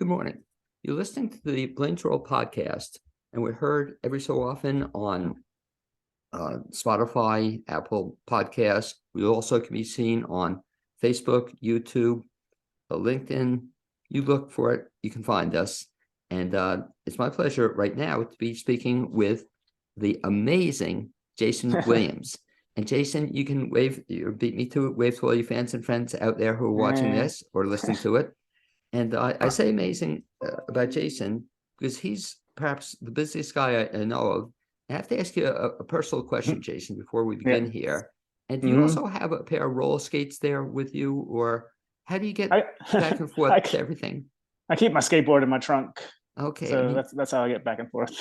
Good morning. You're listening to the Blaine's World podcast, and we're heard every so often on Spotify, Apple Podcasts. We also can be seen on Facebook, YouTube, LinkedIn. You look for it, you can find us. And it's my pleasure right now to be speaking with the amazing Jason Williams. And Jason, you can wave, or beat me to it, wave to all your fans and friends out there who are watching this or listening to it. And I say amazing about Jason because he's perhaps the busiest guy I know of. I have to ask you a personal question, Jason, before we begin here. And do you also have a pair of roller skates there with you, or how do you get back and forth to everything? I keep my skateboard in my trunk. Okay. So that's how I get back and forth.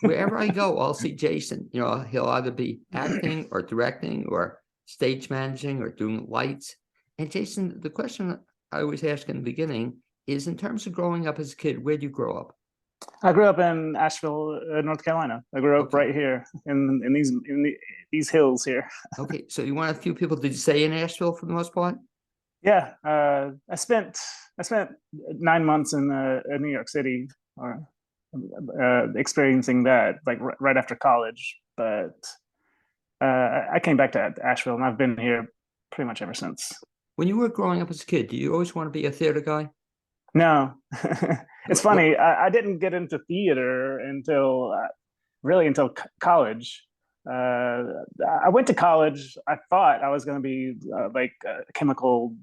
Wherever I go, I'll see Jason. You know, he'll either be acting or directing or stage managing or doing lights. And Jason, the question I always ask in the beginning is, in terms of growing up as a kid, where did you grow up? I grew up in Asheville, North Carolina. I grew up right here in these hills here. Okay, so you want a few people to stay in Asheville for the most part? Yeah, I spent 9 months in New York City, experiencing that like right after college. But I came back to Asheville, and I've been here pretty much ever since. When you were growing up as a kid, do you always want to be a theater guy? No. It's funny. I didn't get into theater until college. I went to college. I thought I was going to be like a chemical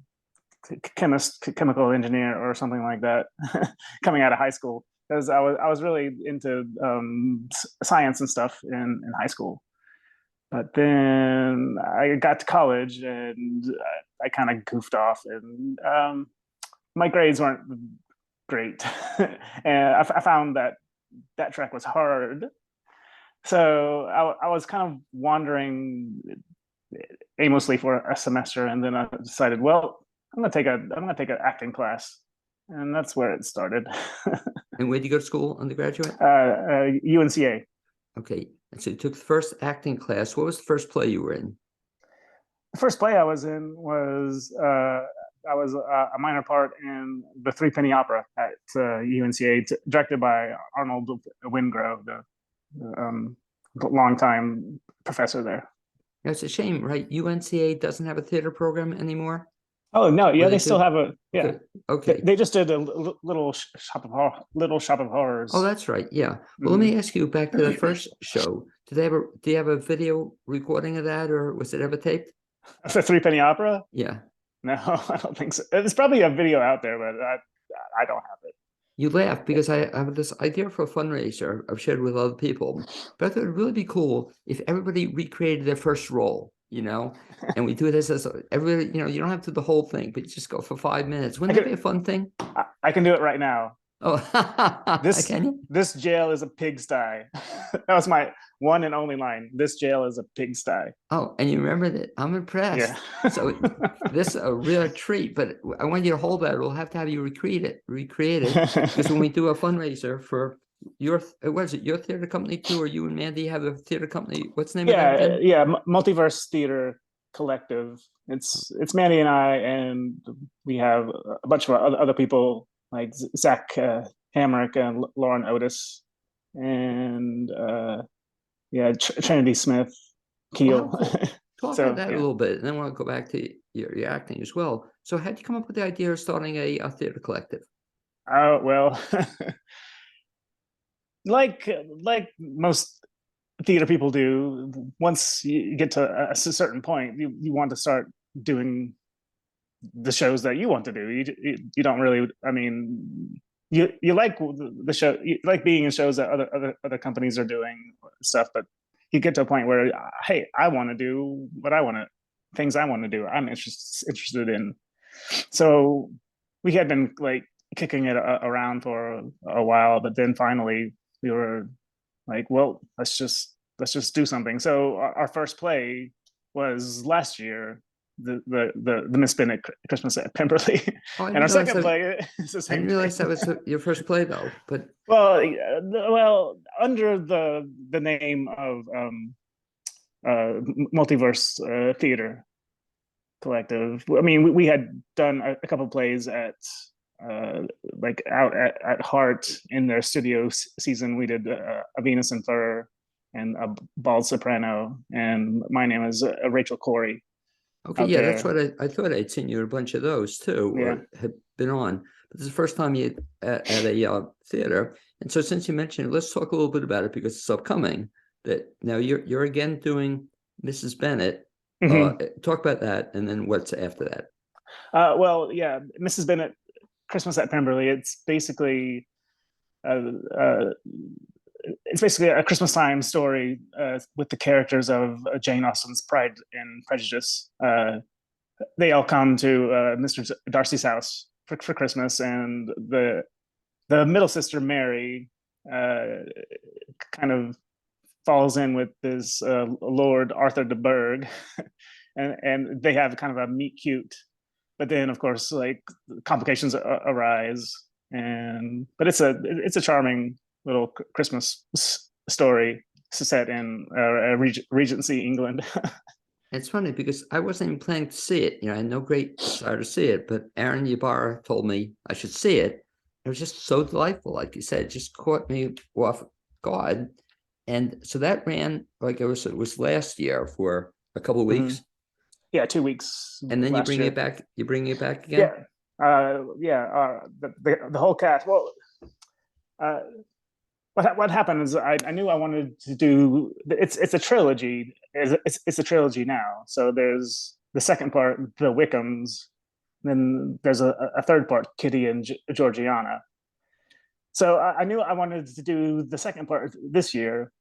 engineer or something like that coming out of high school, because I was really into science and stuff in high school. But then I got to college and I kind of goofed off, and my grades weren't great. And I found that track was hard. So I was kind of wandering aimlessly for a semester, and then I decided, well, I'm gonna take an acting class, and that's where it started. And where did you go to school, undergraduate? UNCA. Okay, and so you took the first acting class. What was the first play you were in? The first play I was in was I was a minor part in the Three Penny Opera at UNCA, directed by Arnold Wingrove, the longtime professor there. It's a shame, right? UNCA doesn't have a theater program anymore. Oh no, yeah, they still have a Okay. They just did a little shop of horrors. Oh, that's right. Yeah. Well, let me ask you back to that first show. Do you have a video recording of that, or was it ever taped? The Three Penny Opera? Yeah. No, I don't think so. There's probably a video out there, but I don't have it. You laugh because I have this idea for a fundraiser I've shared with other people, but I thought it would really be cool if everybody recreated their first role, you know, and we do this as everybody, you know, you don't have to do the whole thing, but you just go for 5 minutes. Wouldn't that be a fun thing? I can do it right now. Oh, this jail is a pigsty. That was my one and only line. This jail is a pigsty. Oh, and you remember that? I'm impressed. Yeah. So this is a real treat, but I want you to hold that. We'll have to have you recreate it because when we do a fundraiser for your theater company too, or you and Mandy have a theater company? What's the name of that again? Yeah, Multiverse Theater Collective. It's Mandy and I, and we have a bunch of other people like Zach Hamrick and Lauren Otis, and Trinity Smith Keel. Well, talk about that a little bit, and then we'll go back to your acting as well. So how did you come up with the idea of starting a theater collective? Well, like most theater people do, once you get to a certain point, you want to start doing the shows that you want to do. You don't really, I mean, you like the show, you like being in shows that other companies are doing stuff, but you get to a point where, hey, I want to do things I want to do. I'm interested in. So we had been like kicking it around for a while, but then finally we were like, well, let's just do something. So our first play was last year, the Miss Bennett Christmas at Pemberley. And our second play is the same. I didn't realize that was your first play though. But well, under the name of Multiverse Theater Collective. I mean, we had done a couple plays at like out at Heart in their studio season. We did A Venus in Fur and A Bald Soprano, and my name is Rachel Corey Okay, out yeah, that's there. what I thought I'd seen you in a bunch of those too, Yeah. or had been on. But this is the first time you at a theater. And so since you mentioned it, let's talk a little bit about it because it's upcoming. That now you're again doing Mrs. Bennet. Mhm. Talk about that, and then what's after that. Well, yeah, Mrs. Bennet, Christmas at Pemberley. Uh, uh, it's basically a Christmas time story with the characters of Jane Austen's Pride and Prejudice. They all come to Mr. Darcy's house for Christmas, and the middle sister Mary kind of falls in with this Lord Arthur de Burgh, and they have kind of a meet cute. But then, of course, like complications arise, but it's a charming little Christmas story set in Regency England. It's funny because I wasn't even planning to see it. I had no great desire to see it, but Aaron Ybarra told me I should see it. It was just so delightful, like you said, it just caught me off guard. And so that ran like it was last year for a couple of weeks. Yeah, 2 weeks. And then you last bring year. it back. You bring it back again. Yeah. The whole cast. Well, what happened is I knew I wanted to do. It's a trilogy. It's a trilogy now. So there's the second part, the Wickhams. Then there's a third part, Kitty and Georgiana. So I knew I wanted to do the second part this year,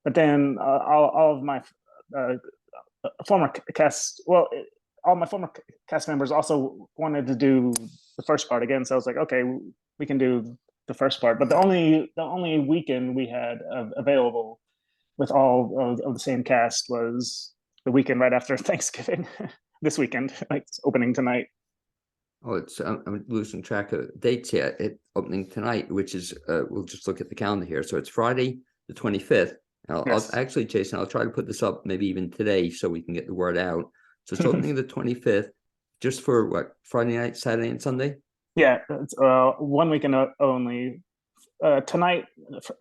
but then all of my former cast, well, all my former cast members also wanted to do the first part again. So I was like, okay, we can do the first part. But the only weekend we had available with all of the same cast was the weekend right after Thanksgiving. This weekend, like it's opening tonight. Oh, I'm losing track of dates here. It opening tonight, which is we'll just look at the calendar here. So it's Friday the 25th. And Yes. I'll actually, Jason, I'll try to put this up maybe even today so we can get the word out. So it's opening the 25th, just for what, Friday night, Saturday, and Sunday? Yeah, it's 1 weekend only. Tonight,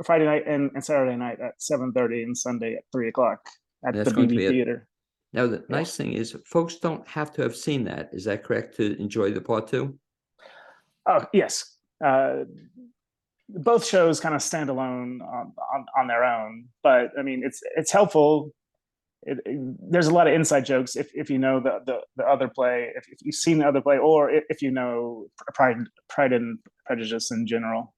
Friday night and Saturday night at 7:30 and Sunday at 3 o'clock And at that's the going to BB be it. Theater. Now, the nice thing is folks don't have to have seen that. Is that correct to enjoy the part two? Oh, yes. Both shows kind of stand alone on their own, but I mean, it's helpful. There's a lot of inside jokes if you know the other play, if you've seen the other play, or if you know Pride and Prejudice in general.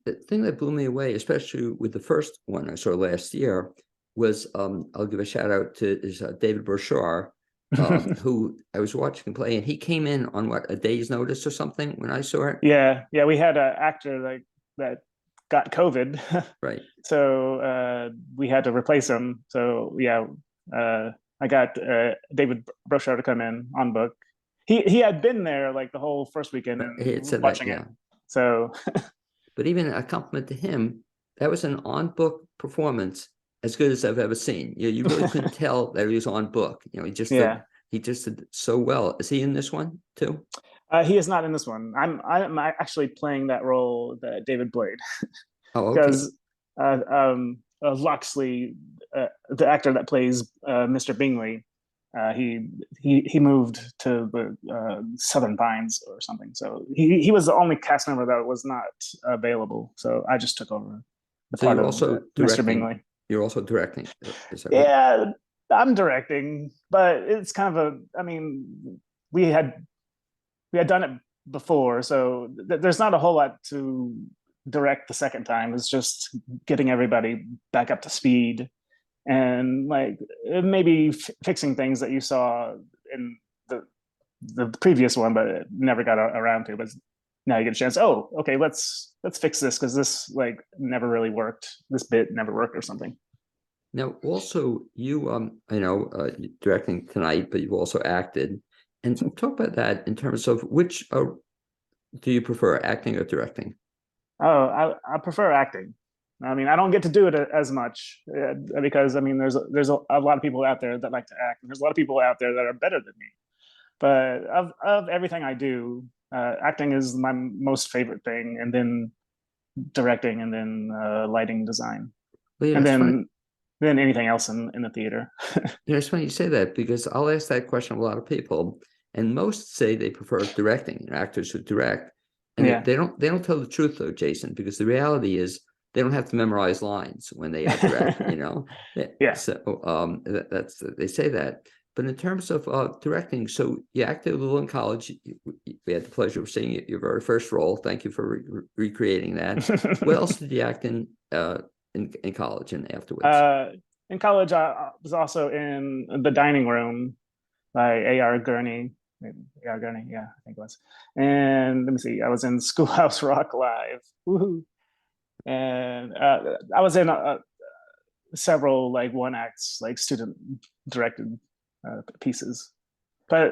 The thing that blew me away, especially with the first one I saw last year, was I'll give a shout out to David Burchard, who I was watching play, and he came in on what, a day's notice or something when I saw it. Yeah, we had an actor like that got COVID, Right. so we had to replace him. So yeah, I got David Brochard to come in on book. He had been there like the whole first weekend He had and said that, watching it. yeah. So But even a compliment to him, that was an on-book performance as good as I've ever seen. You really couldn't tell that he was on book. He just yeah, he just did so well. Is he in this one too? he is not in this one. I'm actually playing that role that David played Oh, okay. because Loxley, the actor that plays Mr. Bingley, he moved to the Southern Pines or something. So he was the only cast member that was not available. So I just took over the So part you're of also Mr. directing. Bingley. You're also directing. Is that right? Yeah, I'm directing, but it's kind of I mean, we had done it before, so there's not a whole lot to direct the second time. It's just getting everybody back up to speed and like maybe fixing things that you saw in the previous one, but never got around to. But now you get a chance. Oh, okay, let's fix this because this like never really worked. This bit never worked or something. Now, also, you I know you're directing tonight, but you've also acted. And talk about that in terms of which do you prefer, acting or directing? Oh, I prefer acting. I mean, I don't get to do it as much because I mean, there's a lot of people out there that like to act, and there's a lot of people out there that are better than me. But of everything I do, Acting is my most favorite thing, and then directing, and then lighting design, Well, and then anything else in the theater. it's funny you say that, because I'll ask that question of a lot of people, and most say they prefer directing, actors who direct. And Yeah. they don't tell the truth though, Jason, because the reality is they don't have to memorize lines when they direct, Yeah. So that's they say that. But in terms of directing, so you acted a little in college. We had the pleasure of seeing your very first role. Thank you for recreating that. What else did you act in college and afterwards? In college, I was also in The Dining Room by A.R. Gurney. A.R. Gurney, yeah, I think it was. And let me see, I was in Schoolhouse Rock Live. Woohoo! And I was in several like one acts, like student directed pieces. But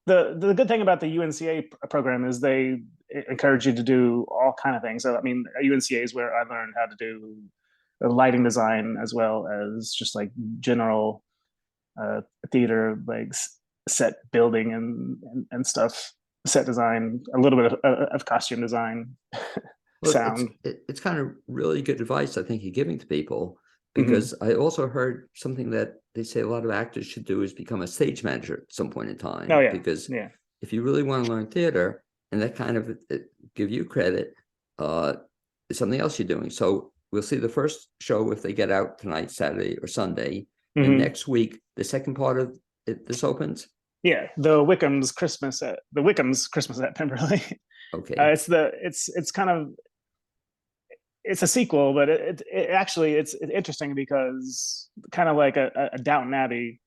the good thing about the UNCA program is they encourage you to do all kind of things. So I mean, UNCA is where I learned how to do lighting design as well as just like general theater, like set building and stuff, set design, a little bit of costume design, Well, sound. it's kind of really good advice I think you're giving to people, Mhm. because I also heard something that they say a lot of actors should do is become a stage manager at some point in time. Oh yeah, Because yeah. if you really want to learn theater, and that kind of give you credit, is something else you're doing. So we'll see the first show if they get out tonight, Saturday or Sunday, and Mhm. next week the second part of it, this opens. Yeah, the Wickham's Christmas at Pemberley. Okay. It's kind of, it's a sequel, but it actually it's interesting because kind of like a Downton Abbey.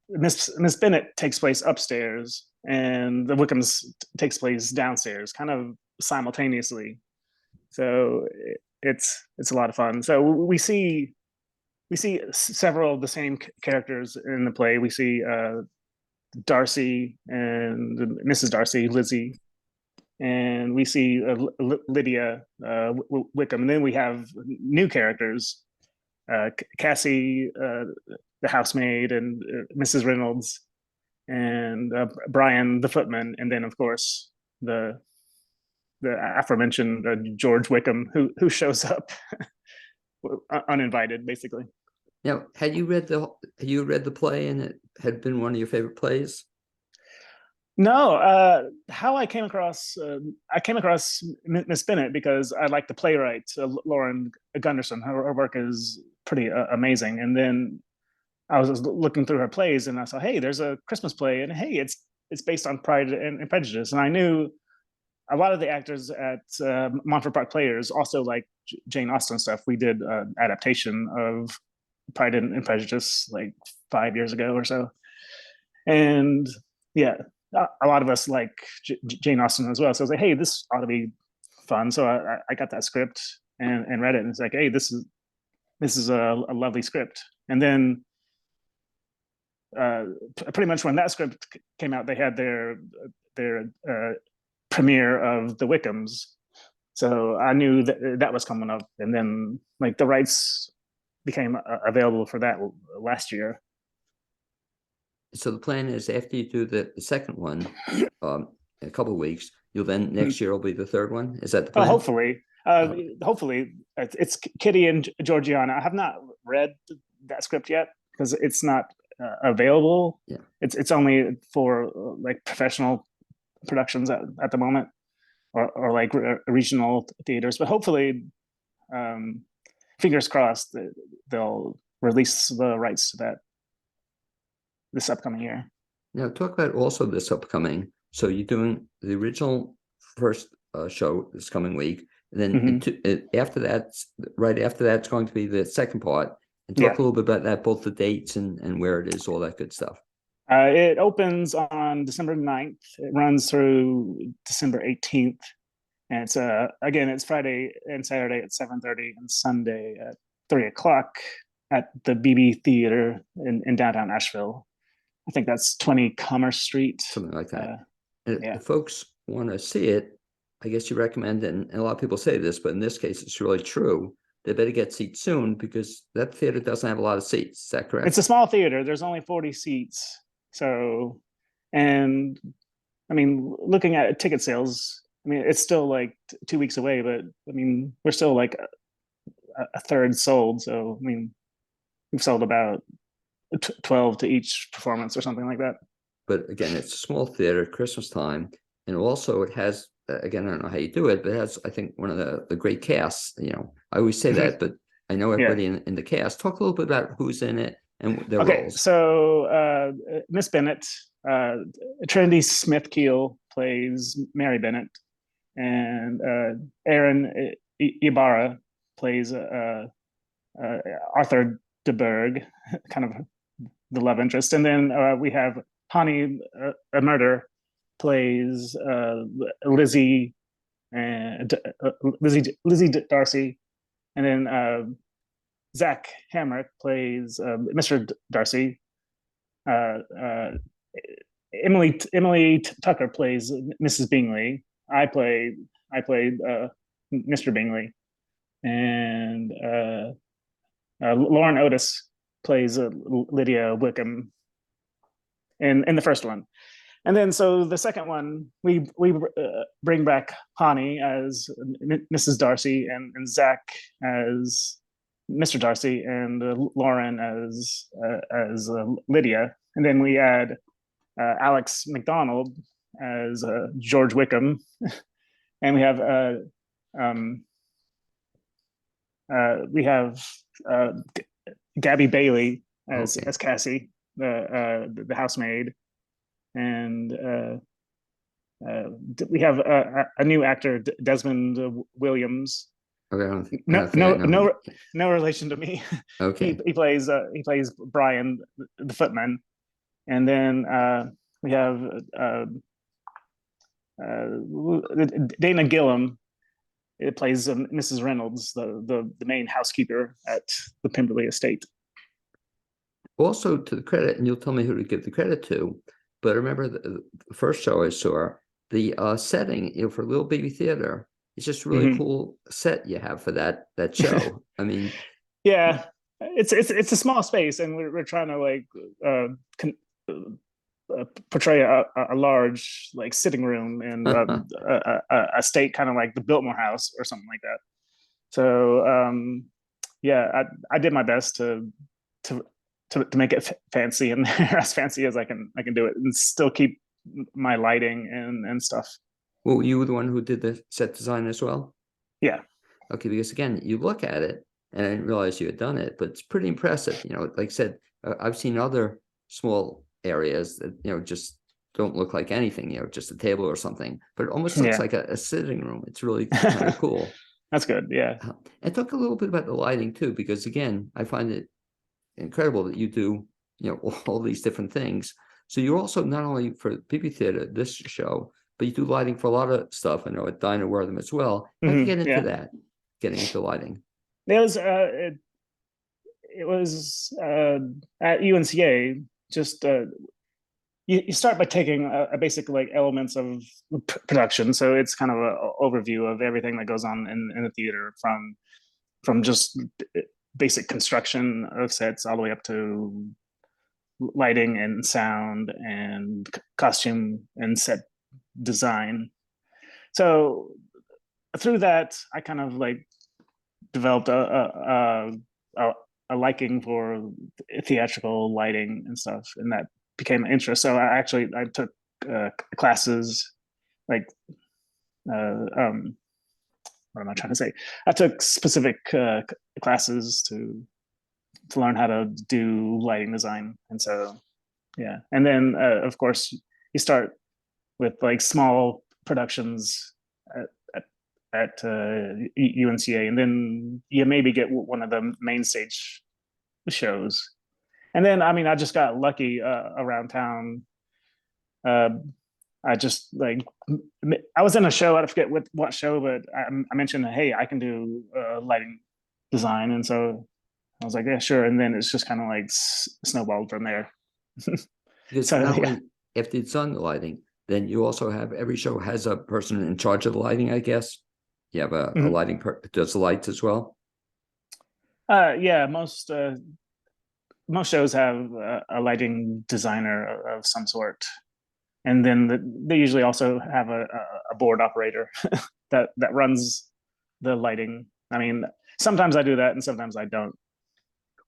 Miss Bennet takes place upstairs, and the Wickham's takes place downstairs, kind of simultaneously. So it's a lot of fun. So we see several of the same characters in the play. We see Darcy and Mrs. Darcy, Lizzie, and we see Lydia Wickham, and then we have new characters, Cassie, the housemaid, and Mrs. Reynolds, and Brian the footman, and then of course the aforementioned George Wickham, who shows up uninvited, basically. Now, had you read the play and it had been one of your favorite plays? No, how I came across Miss Bennet because I like the playwright Lauren Gunderson. Her work is pretty amazing. And then I was looking through her plays, and I saw, hey, there's a Christmas play, and hey, it's based on Pride and Prejudice. And I knew a lot of the actors at Montfort Park Players also like Jane Austen stuff. We did an adaptation of Pride and Prejudice like 5 years ago or so, and yeah, a lot of us like Jane Austen as well. So I was like, hey, this ought to be fun. So I got that script and read it, and it's like, hey, this is a lovely script. And then pretty much when that script came out, they had their premiere of the Wickhams. So I knew that was coming up, and then like the rights became available for that last year. So the plan is after you do the second one, in a couple of weeks, you'll then next year will be the third one. Is that the plan? Hopefully, hopefully it's Kitty and Georgiana. I have not read that script yet because it's not available. Yeah, it's only for like professional productions at the moment, or like regional theaters. But hopefully, fingers crossed, that they'll release the rights to that this upcoming year. Now talk about also this upcoming. So you're doing the original first show this coming week, and then after that, right after that, it's going to be the second part. And talk a little bit about that, both the dates and where it is, all that good stuff. It opens on December 9th. It runs through December 18th. And it's again, it's Friday and Saturday at 7:30 and Sunday at 3 o'clock at the BB Theater in downtown Asheville. I think that's 20 Commerce Street. Something like that. And if folks want to see it, I guess you recommend, and a lot of people say this, but in this case, it's really true. They better get seats soon because that theater doesn't have a lot of seats. Is that correct? It's a small theater. There's only 40 seats. So, and I mean, looking at ticket sales, I mean, it's still like 2 weeks away, but I mean, we're still like a third sold. So I mean, we've sold about 12 to each performance or something like that. But again, it's a small theater, Christmas time, and also it has, again, I don't know how you do it, but it has, I think, one of the great casts. You know, I always say that, but I know Yeah. everybody in the cast. Talk a little bit about who's in it and their Okay, roles. so Miss Bennett, Trinity Smith Keel plays Mary Bennett, and Aaron Ibarra plays Arthur de Berg, kind of the love interest, and then we have Hani Murder plays Lizzie and Lizzie Darcy, and then Zach Hamrick plays Mr. Darcy. Emily Tucker plays Mrs. Bingley. I played Mr. Bingley, and Lauren Otis plays Lydia Wickham in the first one. And then so the second one, we bring back Hani as Mrs. Darcy, and Zach as Mr. Darcy, and Lauren as Lydia. And then we add Alex McDonald as George Wickham, and we have Gabby Bailey as Cassie, the housemaid, and we have a new actor, Desmond Williams. Okay, I don't think, no relation to me. Okay, he plays Brian, the footman, and then we have Dana Gillum. It plays Mrs. Reynolds, the main housekeeper at the Pemberley estate. also to the credit, and you'll tell me who to give the credit to, but I remember the first show I saw, the setting, you know, for Little Baby Theater, it's just really cool set you have for that show. I mean, yeah, it's a small space, and we're trying to like portray a large like sitting room and a state kind of like the Biltmore House or something like that. So yeah, I did my best to make it fancy and as fancy as I can do it, and still keep my lighting and stuff. well, you were the one who did the set design as well? Yeah. Okay, because again, you look at it, and I didn't realize you had done it, but it's pretty impressive. You know, like I said, I've seen other small areas that, you know, just don't look like anything, you know, just a table or something, but it almost looks like a sitting room. It's really kind of cool. That's good. Yeah. And talk a little bit about the lighting too, because again, I find it incredible that you do, you know, all these different things. So you're also not only for PP Theater, this show, but you do lighting for a lot of stuff. I know at Dinah Wortham as well. How do you get into that? Getting into lighting? It was at UNCA. Just you start by taking a basic like elements of production. So it's kind of an overview of everything that goes on in the theater, from just basic construction of sets all the way up to lighting and sound and costume and set design. So through that, I kind of like developed a liking for theatrical lighting and stuff, and that became an interest. So I took classes like what am I trying to say? I took specific classes to learn how to do lighting design, and so yeah. And then of course you start with like small productions at UNCA, and then you maybe get one of the main stage shows. And then, I mean, I just got lucky around town. I just like, I was in a show, I forget what show, but I mentioned, hey, I can do lighting design. And so I was like, yeah, sure. And then it's just kind of like snowballed from there. Because So, not yeah. only if it's on the lighting, then you also have, every show has a person in charge of the lighting, I guess. You have a lighting does the lights as well. Yeah, most shows have a lighting designer of some sort. and then they usually also have a board operator that runs the lighting. I mean, sometimes I do that, and sometimes I don't.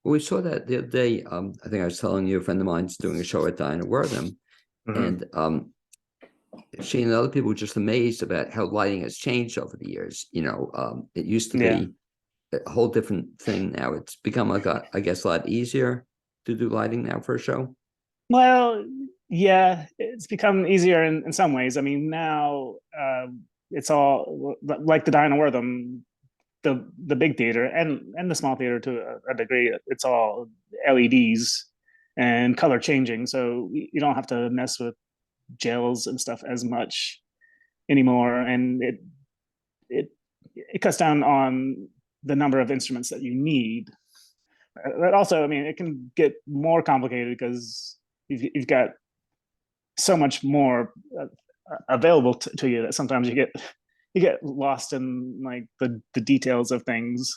Well, we saw that the other day. I think I was telling you a friend of mine's doing a show at Dinah Wortham, and she and other people were just amazed about how lighting has changed over the years. It used to Yeah. be a whole different thing. Now it's become I guess a lot easier to do lighting now for a show. Well, yeah, it's become easier in some ways. I mean, now it's all like the Dinah Wortham, the big theater and the small theater to a degree. It's all LEDs and color changing, so you don't have to mess with gels and stuff as much anymore, and it cuts down on the number of instruments that you need. But also, I mean, it can get more complicated because you've got so much more available to you that sometimes you get lost in like the details of things.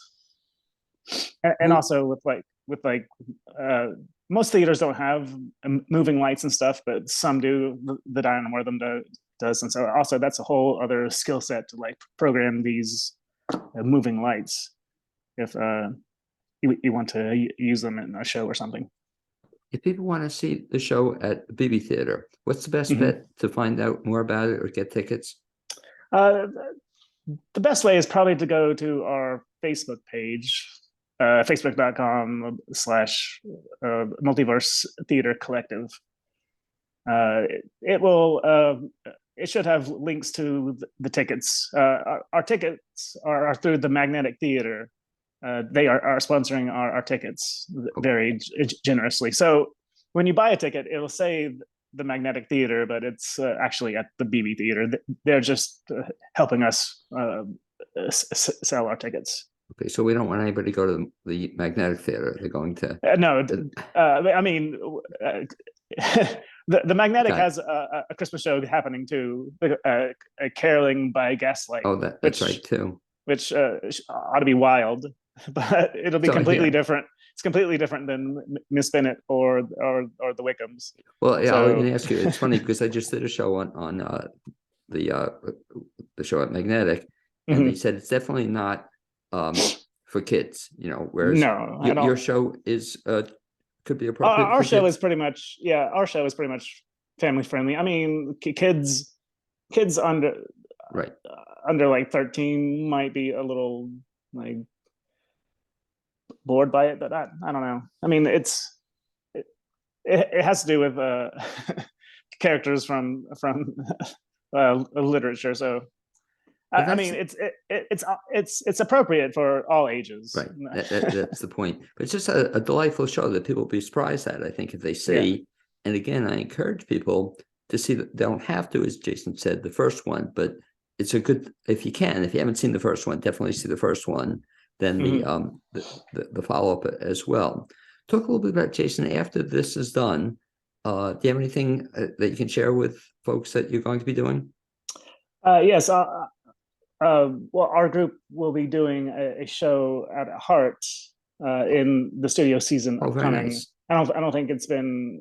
And also with most theaters don't have moving lights and stuff, but some do. The Dinah Wortham does, and so also that's a whole other skill set to like program these moving lights if you want to use them in a show or something. If people want to see the show at the BB Theater, what's the best bet to find out more about it or get tickets? The best way is probably to go to our Facebook page, facebook.com/multiverse theater collective. It should have links to the tickets. Our tickets are through the Magnetic Theater. They are sponsoring our tickets very generously. So when you buy a ticket, it'll say the Magnetic Theater, but it's actually at the BB Theater. They're just helping us sell our tickets. Okay, so we don't want anybody to go to the Magnetic Theater. They're going to no. I mean, the Magnetic has a Christmas show happening too, a Caroling by Gaslight. Oh, that's right too. Which ought to be wild, but it'll be completely different. It's completely different than Miss Bennett or the Wickhams. Well, yeah, I was going to ask you. It's funny because I just did a show on the show at Magnetic, and they said it's definitely not for kids. Whereas your show is could be appropriate. Our show is pretty much Our show is pretty much family friendly. I mean, kids under like 13 might be a little like bored by it, but I don't know. I mean, it has to do with characters from literature. So I mean, it's appropriate for all ages. Right, that's the point. But it's just a delightful show that people will be surprised at, I think, if they see. Yeah. And again, I encourage people to see that they don't have to, as Jason said, the first one, but it's a good, if you haven't seen the first one, definitely see the first one, then the follow-up as well. Talk a little bit about, Jason, after this is done, do you have anything that you can share with folks that you're going to be doing? Yes. Well, our group will be doing a show at Heart in the studio season upcoming. Nice. I don't think it's been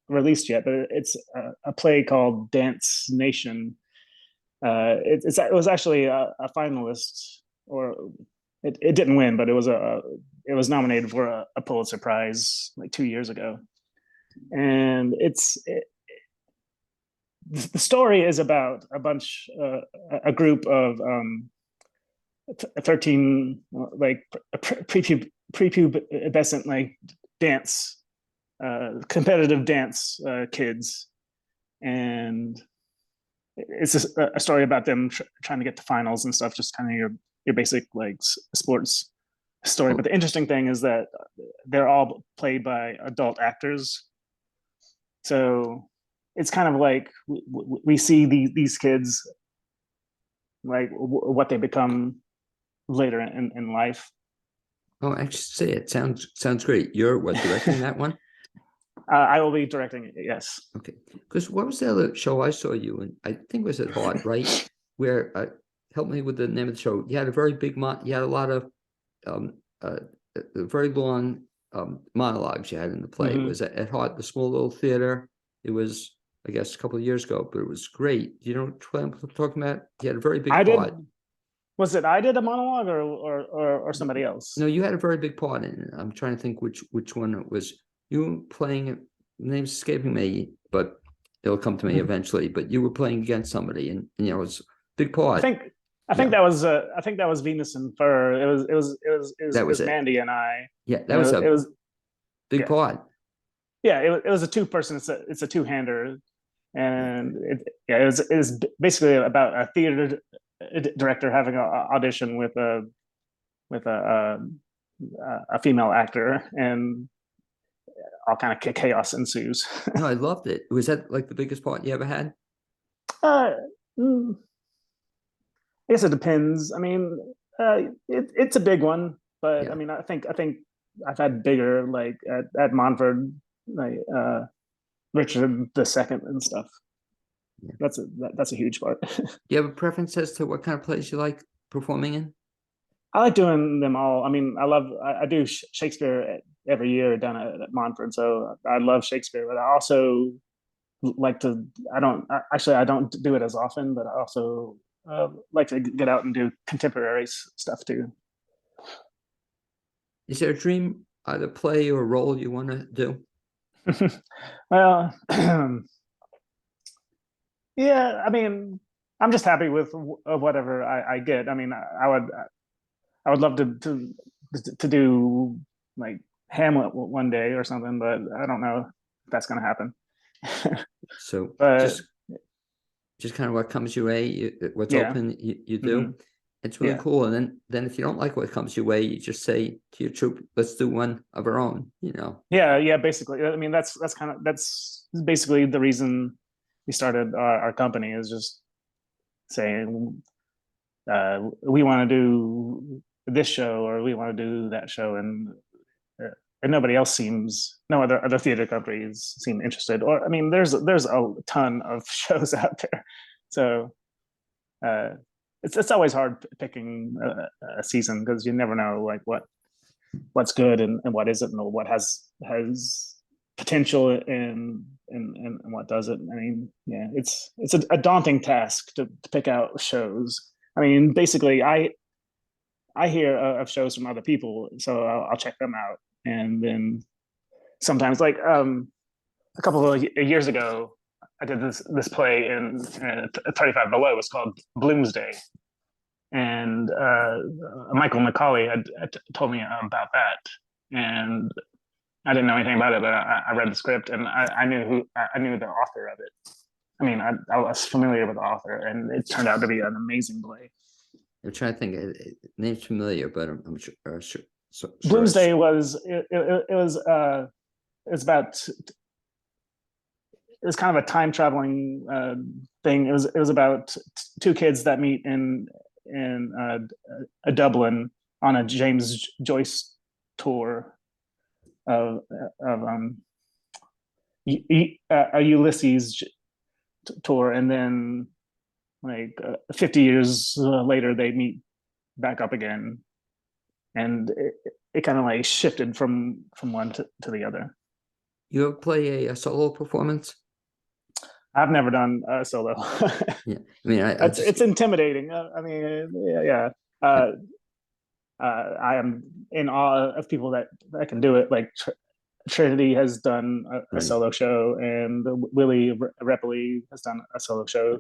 released yet, but it's a play called Dance Nation. It was actually a finalist, or it didn't win, but it was nominated for a Pulitzer Prize like 2 years ago. And the story is about a group of 13 like prepubescent like dance competitive dance kids, and it's a story about them trying to get to finals and stuff, just kind of your basic like sports story. But the interesting thing is that they're all played by adult actors, so it's kind of like we see these kids like what they become later in life. Oh, actually, it sounds great. You're directing that one? I will be directing it, yes. Okay. Because what was the other show I saw you in? I think it was at Heart, right? Where, help me with the name of the show. You had a very big, you had a lot of very long monologues you had in the play. It was at Heart, the small little theater. It was I guess, a couple of years ago, but it was great. You know what I'm talking about? He had a very big I did. part. Was it I did a monologue or somebody else? No, you had a very big part in it. I'm trying to think which one it was. You playing it. The name's escaping me, but it'll come to me eventually. But you were playing against somebody, and you know, it was a big part. I think that was Venus and Fur. It was it. Mandy and I. Yeah, that was it was big part. Yeah, it was a two-person. It's a two-hander, and it was basically about a theater director having an audition with a female actor, and all kind of chaos ensues. No, I loved it. Was that like the biggest part you ever had? I guess it depends. I mean, it's a big one, but Yeah. I mean, I think I've had bigger, like at Montford, like Richard II and stuff. Yeah. That's a huge part. Do you have a preference as to what kind of plays you like performing in? I like doing them all. I mean, I do Shakespeare every year down at Montford, so I love Shakespeare. But I also like to. I don't do it as often, but I also like to get out and do contemporary stuff too. Is there a dream, either play or role you want to do? Well, yeah. I mean, I'm just happy with whatever I get. I mean, I would love to do like Hamlet one day or something, but I don't know if that's going to happen. So But just kind of what comes your way, what's open, you do. Mm-hmm. It's really cool. And then if you don't like what comes your way, you just say to your troupe, let's do one of our own, you know. Yeah, basically. I mean, that's basically the reason we started our company, is just saying we want to do this show or we want to do that show, and nobody else no other theater companies seem interested. Or I mean, there's a ton of shows out there, so it's always hard picking a season, because you never know like what's good and what isn't, and what has potential and what doesn't. I mean, yeah, it's a daunting task to pick out shows. I mean, basically, I hear of shows from other people, so I'll check them out, and then sometimes, like a couple of years ago, I did this play in 35 Below. It was called Bloomsday, and Michael McCauley had told me about that, and I didn't know anything about it, but I read the script, and I knew the author of it. I mean, I was familiar with the author, and it turned out to be an amazing play. I'm trying to think. Name's familiar, but I'm sure. Bloomsday was it was about. It was kind of a time traveling thing. It was about two kids that meet in Dublin on a James Joyce tour of a Ulysses tour, and then like 50 years later they meet back up again, and it kind of like shifted from one to the other. You ever play a solo performance? I've never done a solo. Yeah, I mean, it's intimidating. I mean, yeah. I am in awe of people that can do it. Like Trinity has done a solo show, and Willie Repley has done a solo show.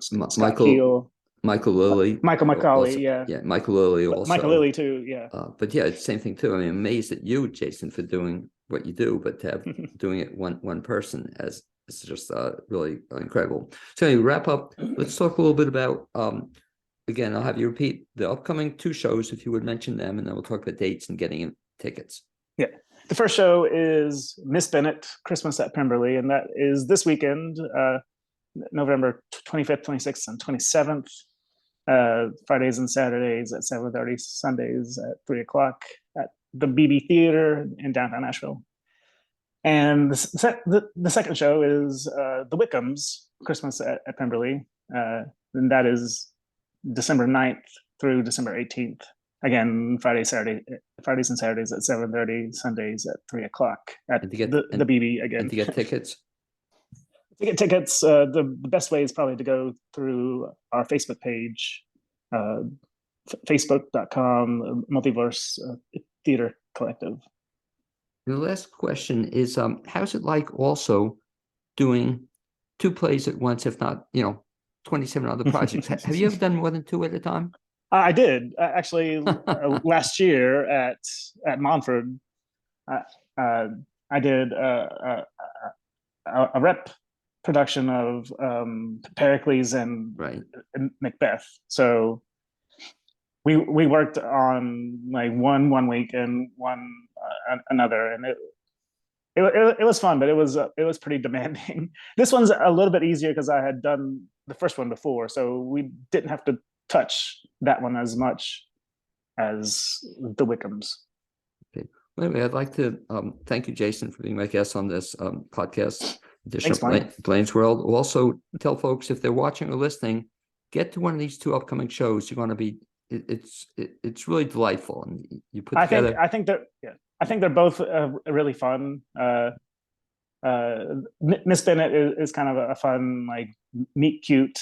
Michael Lilly, Michael McCauley, also, yeah, Michael Lilly also. Michael Lilly too, yeah. But yeah, it's the same thing too. I mean, amazed at you, Jason, for doing what you do, but to have doing it one person as it's just really incredible. So anyway, wrap up. Let's talk a little bit about. Again, I'll have you repeat the upcoming two shows if you would mention them, and then we'll talk about dates and getting tickets. Yeah. The first show is Miss Bennett, Christmas at Pemberley, and that is this weekend, November 25th, 26th, and 27th. Fridays and Saturdays at 7:30, Sundays at 3 o'clock at the BB Theater in downtown Nashville. And the second show is the Wickhams, Christmas at Pemberley, and that is December 9th through December 18th. Again, Fridays and Saturdays at 7:30, Sundays at 3 o'clock at the BB again. And to get tickets? To get tickets, the best way is probably to go through our Facebook page, facebook.com Multiverse Theater Collective. The last question is, how's it like also doing 2 plays at once, if not, 27 other projects? Have you ever done more than 2 at a time? I did actually last year at Montford. I did a rep production of Pericles and Right. Macbeth. So we worked on like one week and one another, and it was fun, but it was pretty demanding. This one's a little bit easier because I had done the first one before, so we didn't have to touch that one as much as the Wickhams. Okay. Well, anyway, I'd like to thank you, Jason, for being my guest on this podcast edition Thanks, of Blaine. Blaine's World. Also, tell folks if they're watching or listening, get to one of these 2 upcoming shows. You're going to be it's really delightful, and you put together. I think they're both really fun. Miss Bennett is kind of a fun, like, meet cute,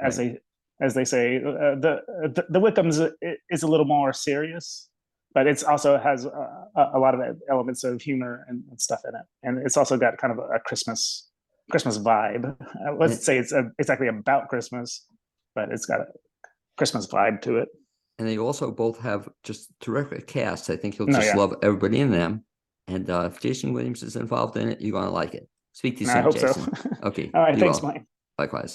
as Right. they say. The Wickhams is a little more serious, but it's also has a lot of elements of humor and stuff in it, and it's also got kind of a Christmas vibe. Let's say it's exactly about Christmas, but it's got a Christmas vibe to it. And they also both have just terrific casts. I think you'll No, just yeah. love everybody in them. And if Jason Williams is involved in it, you're going to like it. Speak to you I soon, hope Jason. so. Okay. All right, be thanks, well. Mike. Likewise.